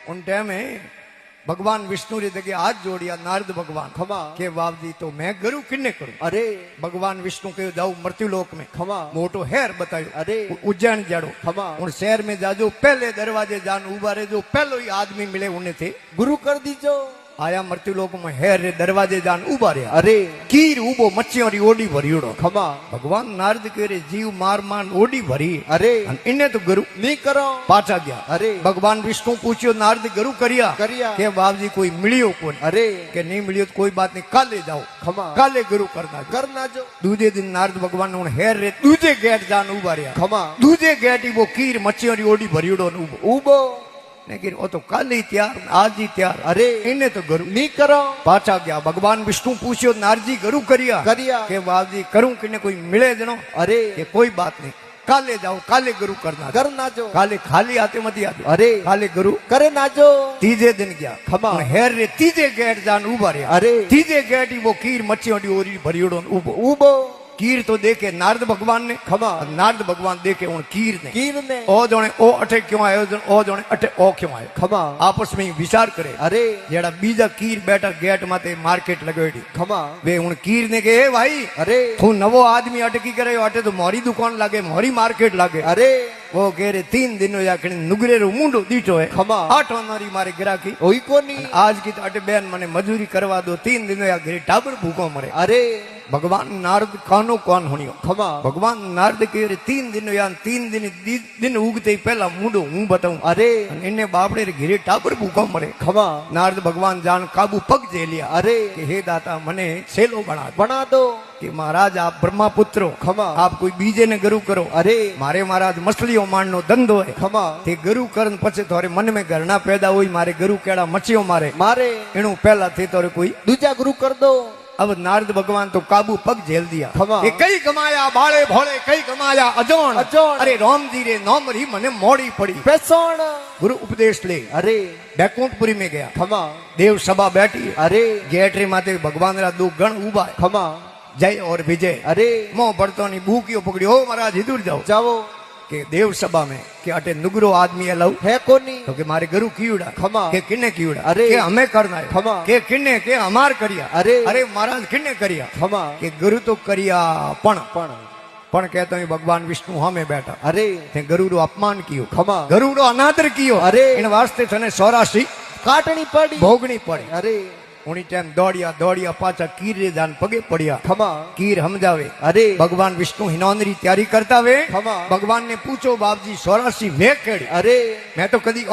उन टाइम में भगवान विष्णु रे जगह हाथ जोड़िया नारद भगवान खमा के बाप जी तो मैं गुरु किन्ने करूं। अरे भगवान विष्णु के जाऊ मृत्यु लोक में खमा मोटो हेर बतायो। अरे उज्जैन जाड़ो खमा उन शहर में जाजो पहले दरवाजे जान उबारे जो पहलो ही आदमी मिले उन्हें थे गुरु कर दीजो। आया मृत्यु लोक में हेर रे दरवाजे जान उबारे। अरे कीर उबो मच्छियों री ओडी भरियोड़ो। खमा भगवान नारद के रे जीव मार मान ओडी भरी। अरे इन्हें तो गुरु नहीं करो पाचा गया। अरे भगवान विष्णु पूछियो नारद गुरु करिया के बाप जी कोई मिलियो कौन। अरे के नहीं मिलियो तो कोई बात नहीं काले जाओ खमा काले गुरु करना जो दूजे दिन नारद भगवान ने हेर रे दूजे गेट जान उबारिया। खमा दूजे गेट वो कीर मच्छियों री ओडी भरियोड़ो उबो लेकिन वो तो कल ही तैयार आज ही तैयार। अरे इन्हें तो गुरु नहीं करो पाचा गया। भगवान विष्णु पूछियो नारद जी गुरु करिया के बाप जी करूं कि कोई मिले जनो। अरे ये कोई बात नहीं काले जाओ काले गुरु करना जो काले खाली आते मत आते। अरे काले गुरु करे ना जो तीजे दिन गया खमा हेर रे तीजे गेट जान उबारे। अरे तीजे गेट ही वो कीर मच्छियों डी ओरी भरियोड़ो उबो कीर तो देखे नारद भगवान ने खमा नारद भगवान देखे उन कीर ने ओ जोने ओ अठे क्यों आयो ओ जोने अठे ओ क्यों आयो। खमा आपस में विचार करे। अरे जेड़ा बीजा कीर बैठा गेट माते मार्केट लगेड़ी खमा वे उन कीर ने कहे भाई अरे तू नवो आदमी अटकी करे अटे तो मोरी दुकान लागे मोरी मार्केट लागे। अरे वो कह रे 3 दिन या नुगरे रो मुंडो दीठो है खमा 8 वारी मारे गिराकी ओई कोनी आज की तो अटे बेन मने मजूरी करवा दो 3 दिन या घरे टाबर भूखो मरे। अरे भगवान नारद कानो कौन होनियो खमा भगवान नारद के 3 दिन या 3 दिन उगते ही पहला मुंडो हूं बताऊं। अरे इन्हें बापड़े रे घरे टाबर भूखो मरे। खमा नारद भगवान जान काबू पग जे लिया। अरे कि हे दाता मने सेलो बना दो कि महाराज आप ब्रह्मा पुत्रो खमा आप कोई बीजे ने गुरु करो। अरे मारे महाराज मछलियों मारनो धंधो है खमा ते गुरु करन पछे तोरे मन में घरना पैदा हुई मारे गुरु केड़ा मच्छियों मारे इनु पहला थे तोरे कोई दूजा गुरु कर दो। अब नारद भगवान तो काबू पग झेल दिया खमा ये कई कमाया बाले भोले कई कमाया अजोन अरे राम जी रे नाम री मने मोड़ी पड़ी पैसोण गुरु उपदेश ले। अरे बैकुंठपुरी में गया खमा देव सभा बैठी। अरे गेट रे माते भगवान रा दो गण उबा खमा जय और विजय। अरे मोह बढ़तो नी भूखियो पकड़ियो महाराज इधर जाओ के देव सभा में के अटे नुगरो आदमी अलाउ है कोनी तो के मारे गुरु कीड़ा खमा के किन्ने कीड़ा अरे के हमें करना है खमा के किन्ने के हमार करिया। अरे अरे महाराज किन्ने करिया खमा के गुरु तो करिया पण कहते हैं भगवान विष्णु हमें बैठा। अरे ते गुरु रो अपमान कियो खमा गुरु रो अनादर कियो। अरे इन वास्ते थने 84 काटनी पड़ी भोगनी पड़ी। अरे उनी टाइम दौड़िया पाचा कीर रे जान पगे पड़िया खमा कीर समझावे। अरे भगवान विष्णु हिनौंदरी तैयारी करता वे खमा भगवान ने पूछो बाप जी 84 वे केड़ी। अरे मैं तो कदी